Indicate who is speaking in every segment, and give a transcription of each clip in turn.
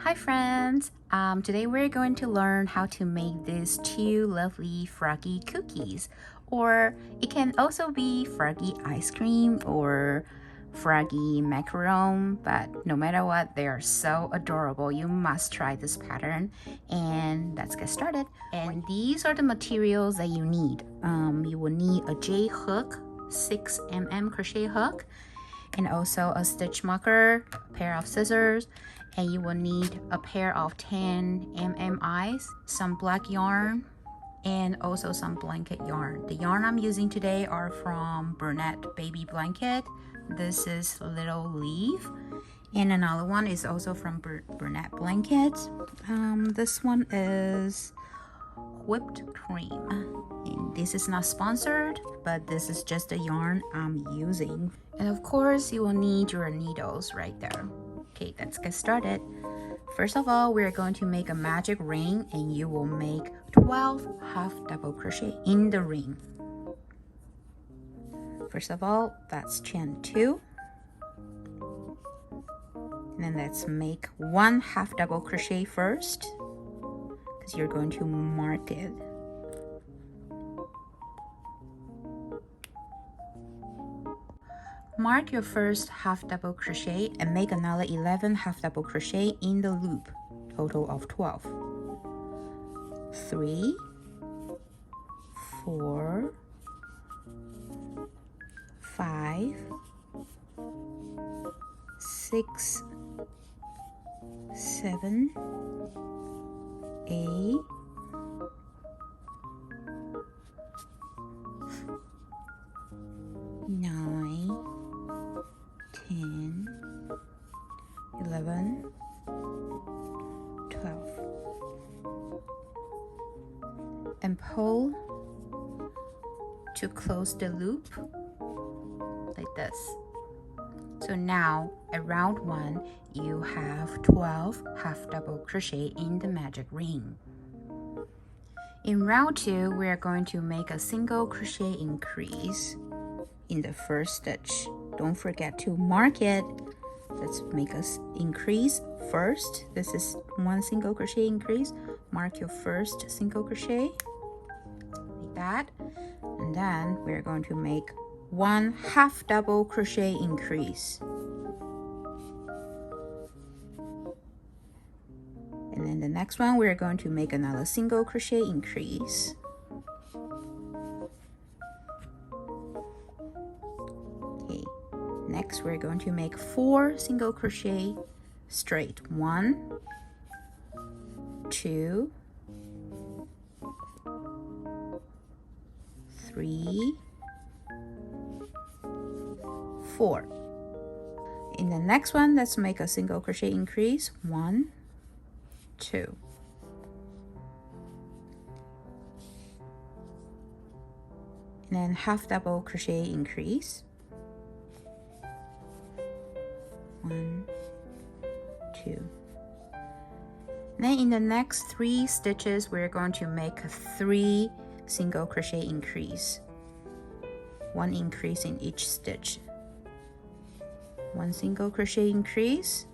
Speaker 1: Hi friends! Today we're going to learn how to make these two lovely froggy cookies, or it can also be froggy ice cream or froggy macaron, but no matter what, they are so adorable. You must try this pattern, and let's get started. And these are the materials that you need. You will need a J hook, 6mm crochet hook, and also a stitch marker, a pair of scissors, and you will need a pair of 10mm eyes, some black yarn, and also some blanket yarn. The yarn I'm using today are from Burnett Baby Blanket. This is Little Leaf, and another one is also from Burnett Blanket. This one is Whipped Cream. And this is not sponsored, but this is just the yarn I'm using. And of course, you will need your needles right there. Okay, let's get started. First of all, we're going to make a magic ring, and you will make 12 half double crochet in the ring. First of all, that's chain 2. And then let's make 1 half double crochet first, because you're going to mark it. Mark your first half double crochet and make another 11 half double crochet in the loop, total of 12. 3, 4, 5, 6, 7, 8, 9, 10, 11, 12, and pull to close the loop like this. So now at round 1 you have 12 half double crochet in the magic ring. In round 2 we are going to make a single crochet increase in the first stitch. Don't forget to mark it. Let's make us increase first. This is 1 single crochet increase. Mark your first single crochet like that, and then we're going to make 1 half double crochet increase, and then the next one we're going to make another single crochet increase. Okay, next we're going to make 4 single crochet straight. 1, 2, 3, 4. In the next one, let's make a single crochet increase. 1, 2. And then half double crochet increase. 1, 2. Then in the next 3 stitches, we're going to make 3 single crochet increase. 1 increase in each stitch. 1 single crochet increase,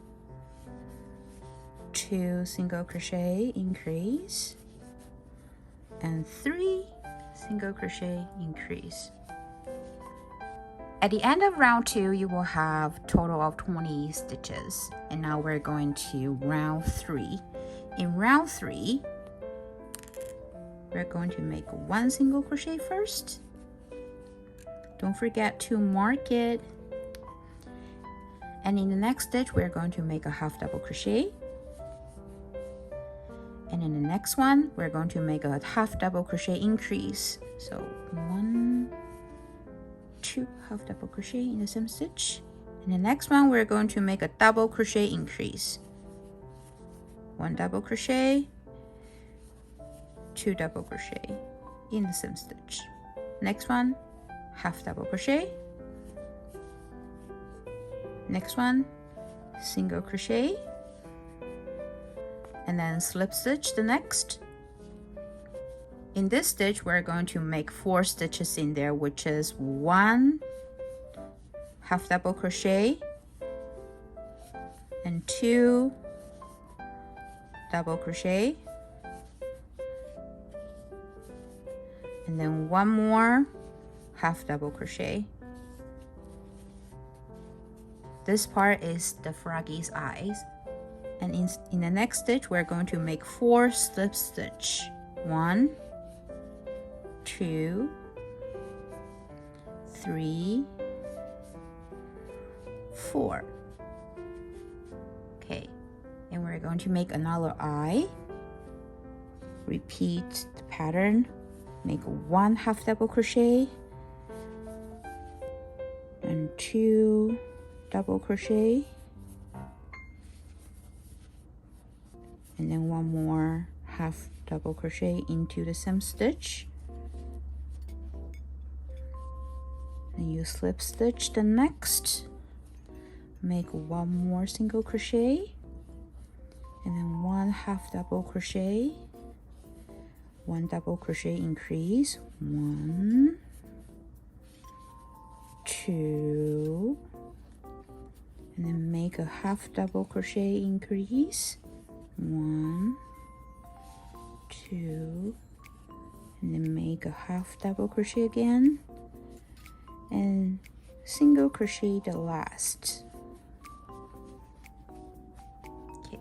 Speaker 1: 2 single crochet increase, and 3 single crochet increase. At the end of round 2, you will have total of 20 stitches. And now we're going to round 3. In round 3, we're going to make 1 single crochet first. Don't forget to mark it. And in the next stitch, we're going to make a half double crochet. And in the next one, we're going to make a half double crochet increase. So 1, 2 half double crochet in the same stitch. In the next one, we're going to make a double crochet increase. 1 double crochet, 2 double crochet in the same stitch. Next one, half double crochet. Next one, single crochet, and then slip stitch the next. In this stitch, we're going to make 4 stitches in there, which is 1 half double crochet and 2 double crochet, and then one more half double crochet. This part is the froggy's eyes, and in the next stitch we're going to make 4 slip stitch. 1, 2, 3, 4. Okay, and we're going to make another eye. Repeat the pattern, make 1 half double crochet and 2 double crochet, and then 1 more half double crochet into the same stitch, and you slip stitch the next, make 1 more single crochet, and then 1 half double crochet, 1 double crochet increase, 1, 2, and then make a half double crochet increase, 1, 2, and then make a half double crochet again, and single crochet the last. Okay.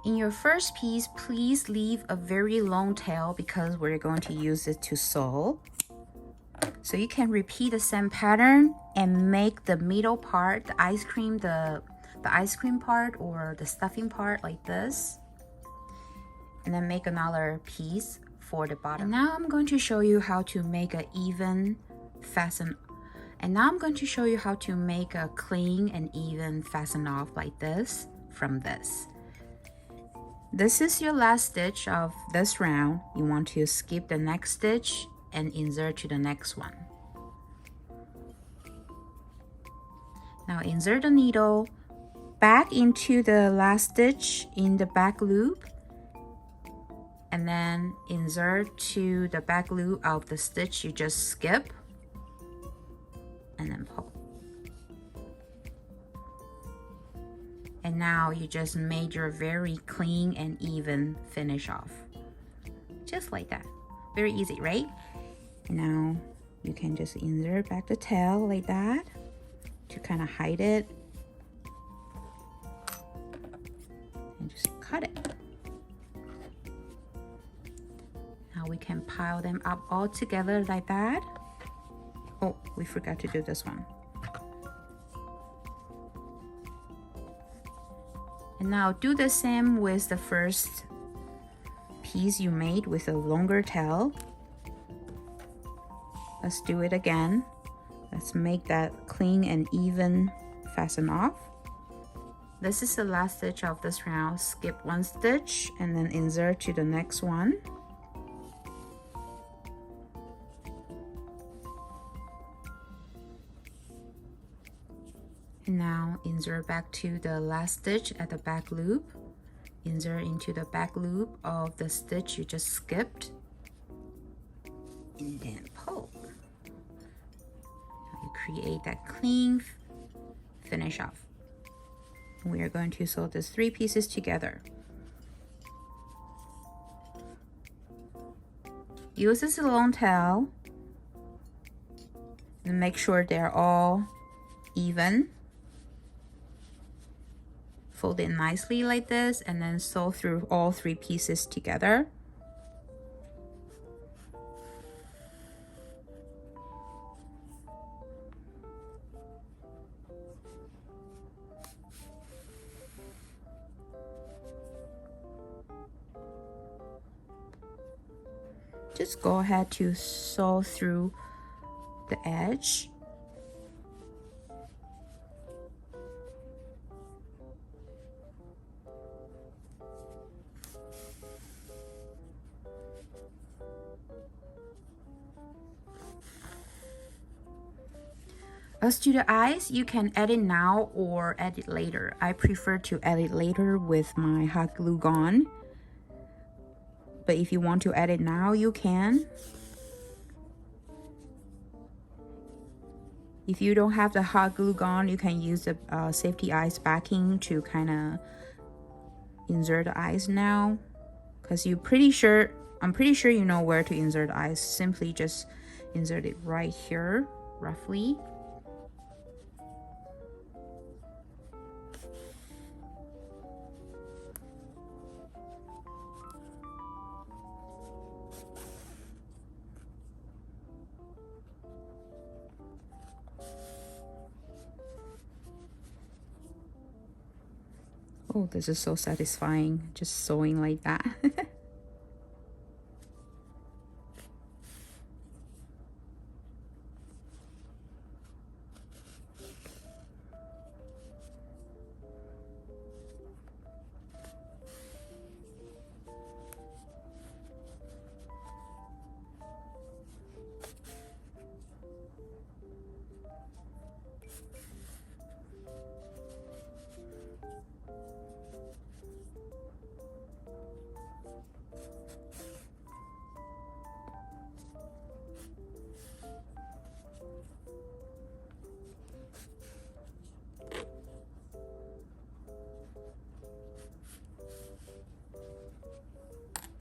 Speaker 1: In your first piece, please leave a very long tail because we're going to use it to sew. So you can repeat the same pattern and make the middle part, the ice cream part or the stuffing part like this. And then make another piece for the bottom. And now I'm going to show you how to make an even fasten. And now I'm going to show you how to make a clean and even fasten off like this from this. This is your last stitch of this round. You want to skip the next stitch and insert to the next one. Now insert the needle back into the last stitch in the back loop, and then insert to the back loop of the stitch you just skip, and then pull. And now you just made your very clean and even finish off. Just like that. Very easy, right? And now you can just insert back the tail like that to kind of hide it. And just cut it. Now we can pile them up all together like that. Oh, we forgot to do this one. And now do the same with the first piece you made with a longer tail. Let's do it again. Let's make that clean and even fasten off. This is the last stitch of this round. Skip 1 stitch and then insert to the next one. And now insert back to the last stitch at the back loop. Insert into the back loop of the stitch you just skipped. And then pull. Now you create that clean finish off. We are going to sew these 3 pieces together. Use this long tail and make sure they're all even. Fold it nicely like this and then sew through all 3 pieces together. Just go ahead to sew through the edge. As to the eyes, you can edit now or edit later. I prefer to edit later with my hot glue gun. But if you want to edit now, you can. If you don't have the hot glue gun, you can use the safety eyes backing to kind of insert the eyes now, because I'm pretty sure you know where to insert the eyes. Simply just insert it right here, roughly. Oh, this is so satisfying, just sewing like that.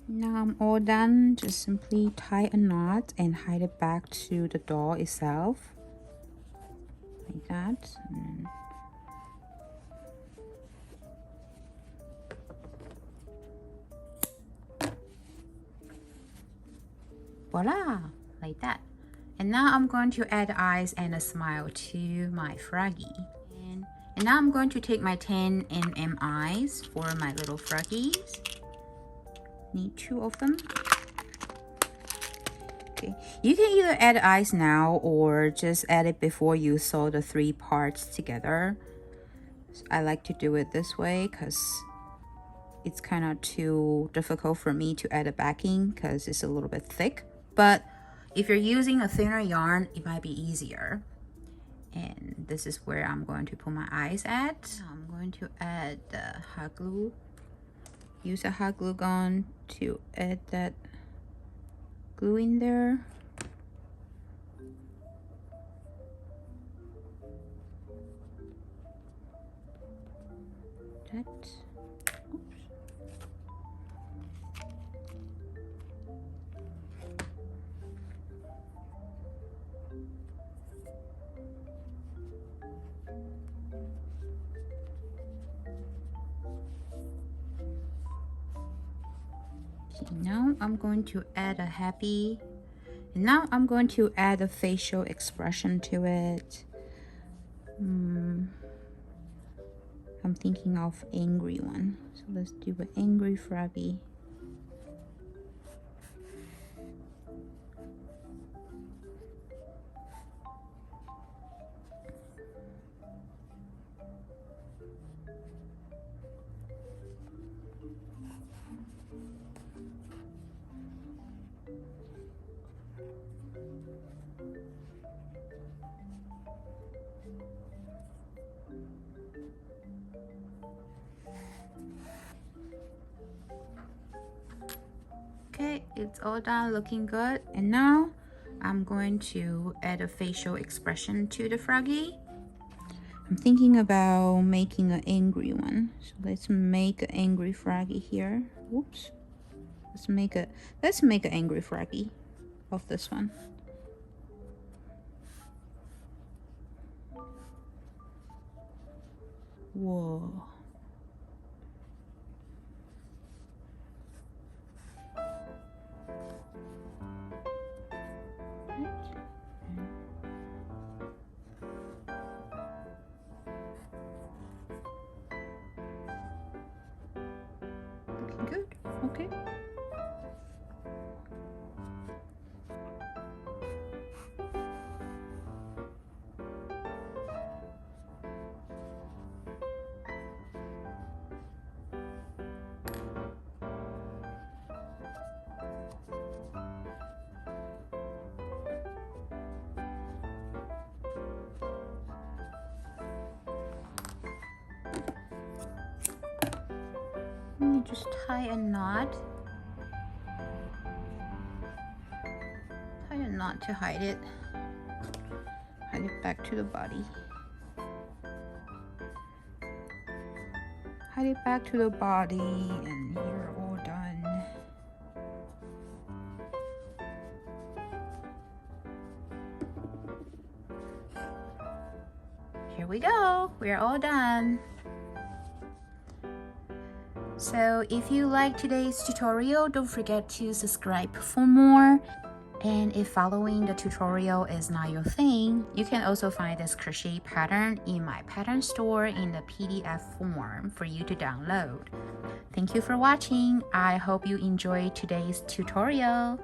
Speaker 1: Now I'm all done. Just simply tie a knot and hide it back to the doll itself, like that. And voila, like that. And now I'm going to add eyes and a smile to my Froggy. And now I'm going to take my 10mm eyes for my little Froggies. Need 2 of them. Okay, you can either add eyes now or just add it before you sew the 3 parts together. So I like to do it this way because it's kind of too difficult for me to add a backing because it's a little bit thick. But if you're using a thinner yarn, it might be easier. And this is where I'm going to put my eyes at. I'm going to add the hot glue. Use a hot glue gun to add that glue in there. That. Oops. Now I'm going to add a happy, and now I'm going to add a facial expression to it. I'm thinking of angry one, so let's do an angry Froggy. Okay, it's all done, looking good. And now I'm going to add a facial expression to the Froggy. I'm thinking about making an angry one. So let's make an angry Froggy here. Whoops. Let's make an angry Froggy of this one. Whoa. Looking good. Okay. You just tie a knot. Tie a knot to hide it. Hide it back to the body. Tie it back to the body, and you're all done. Here we go, we're all done. So if you like today's tutorial, don't forget to subscribe for more. And if following the tutorial is not your thing, you can also find this crochet pattern in my pattern store in the PDF form for you to download. Thank you for watching. I hope you enjoyed today's tutorial.